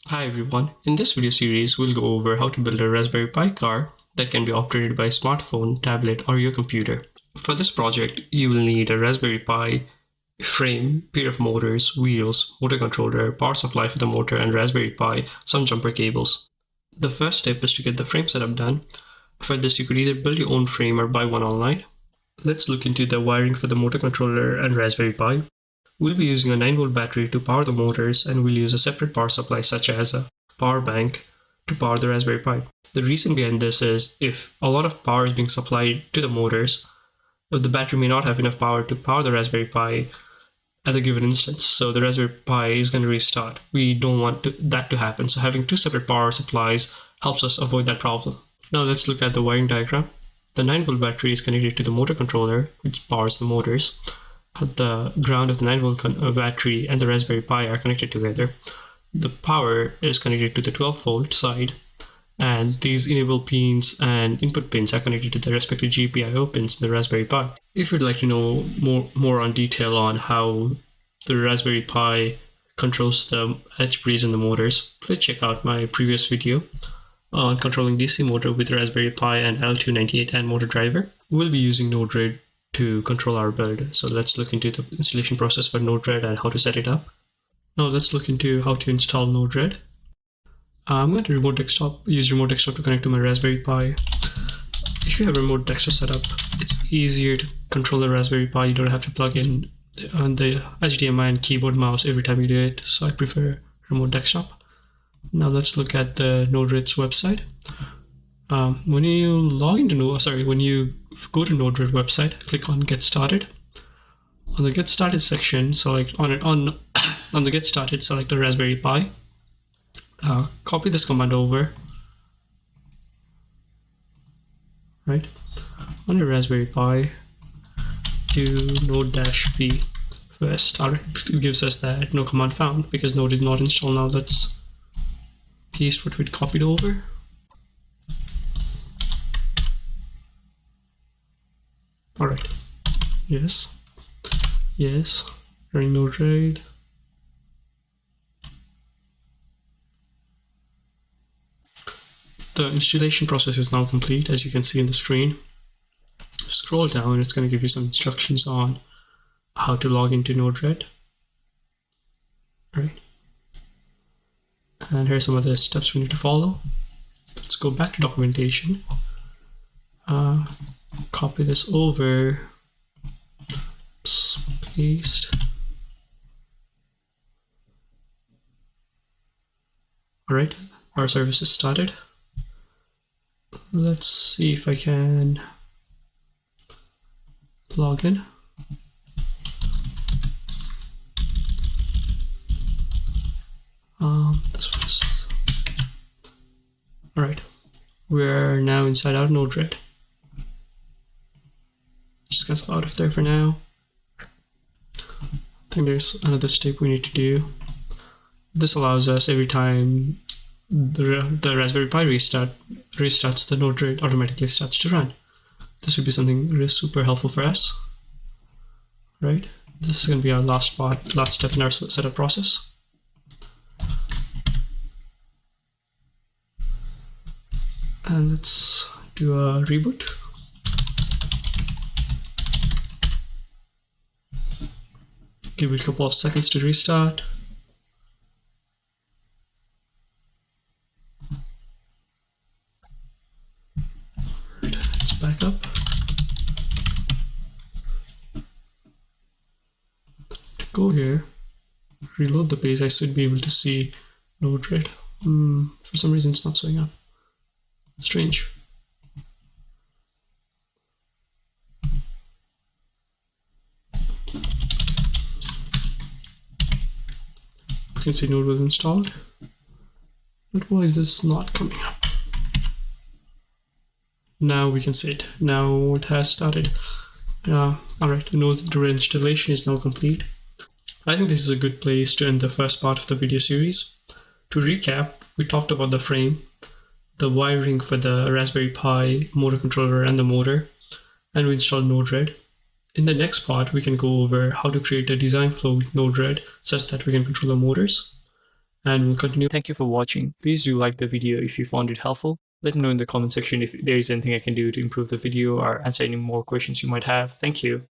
Hi everyone, in this video series we'll go over how to build a Raspberry Pi car that can be operated by a smartphone, tablet or your computer. For this project you will need a Raspberry Pi frame, pair of motors, wheels, motor controller, power supply for the motor and Raspberry Pi, some jumper cables. The first step is to get the frame setup done. For this you could either build your own frame or buy one online. Let's look into the wiring for the motor controller and Raspberry Pi. We'll be using a 9-volt battery to power the motors, and we'll use a separate power supply such as a power bank to power the Raspberry Pi. The reason behind this is if a lot of power is being supplied to the motors, the battery may not have enough power to power the Raspberry Pi at a given instance, so the Raspberry Pi is going to restart. We don't want that to happen, so having two separate power supplies helps us avoid that problem. Now let's look at the wiring diagram. The 9-volt battery is connected to the motor controller, which powers the motors. The ground of the 9-volt battery and the Raspberry Pi are connected together. The power is connected to the 12-volt side, and these enable pins and input pins are connected to the respective GPIO pins in the Raspberry Pi. If you'd like to know more on detail on how the Raspberry Pi controls the edge breeze and the motors, please check out my previous video on controlling DC motor with Raspberry Pi and L298 and motor driver. We'll be using NodeRed to control our build. So let's look into the installation process for NodeRed and how to set it up. Now let's look into how to install NodeRed. I'm going to use remote desktop to connect to my Raspberry Pi. If you have remote desktop setup, it's easier to control the Raspberry Pi. You don't have to plug in on the HDMI and keyboard mouse every time you do it. So I prefer remote desktop. Now let's look at the NodeRed's website. When you go to NodeRed website, click on Get Started. On the Get Started section, select on the Get Started, select the Raspberry Pi. Copy this command over. Right on your Raspberry Pi, do node-v first. Alright, it gives us that no command found because Node is not installed. Now let's paste what we copied over. Alright, yes, running NodeRed. The installation process is now complete, as you can see in the screen. Scroll down, it's going to give you some instructions on how to log into NodeRed. Right, and here's some of the steps we need to follow. Let's go back to documentation. Copy this over, paste. Alright, our service is started. Let's see if I can log in. This was alright. We're now inside our NodeRed. Just cancel out of there for now. I think there's another step we need to do. This allows us every time the Raspberry Pi restarts, the NodeRed automatically starts to run. This would be something really super helpful for us. Right? This is going to be our last step in our setup process. And let's do a reboot. Give it a couple of seconds to restart. Let's back up. To go here, reload the page, I should be able to see NodeRed. For some reason it's not showing up. Strange. You can see Node was installed, but why is this not coming up? Now we can see it. Now it has started. Alright, the NodeRed installation is now complete. I think this is a good place to end the first part of the video series. To recap, we talked about the frame, the wiring for the Raspberry Pi, motor controller and the motor, and we installed NodeRed. In the next part, we can go over how to create a design flow with NodeRed such that we can control the motors. and we'll continue. Thank you for watching. Please do like the video if you found it helpful. Let me know in the comment section if there is anything I can do to improve the video or answer any more questions you might have. Thank you.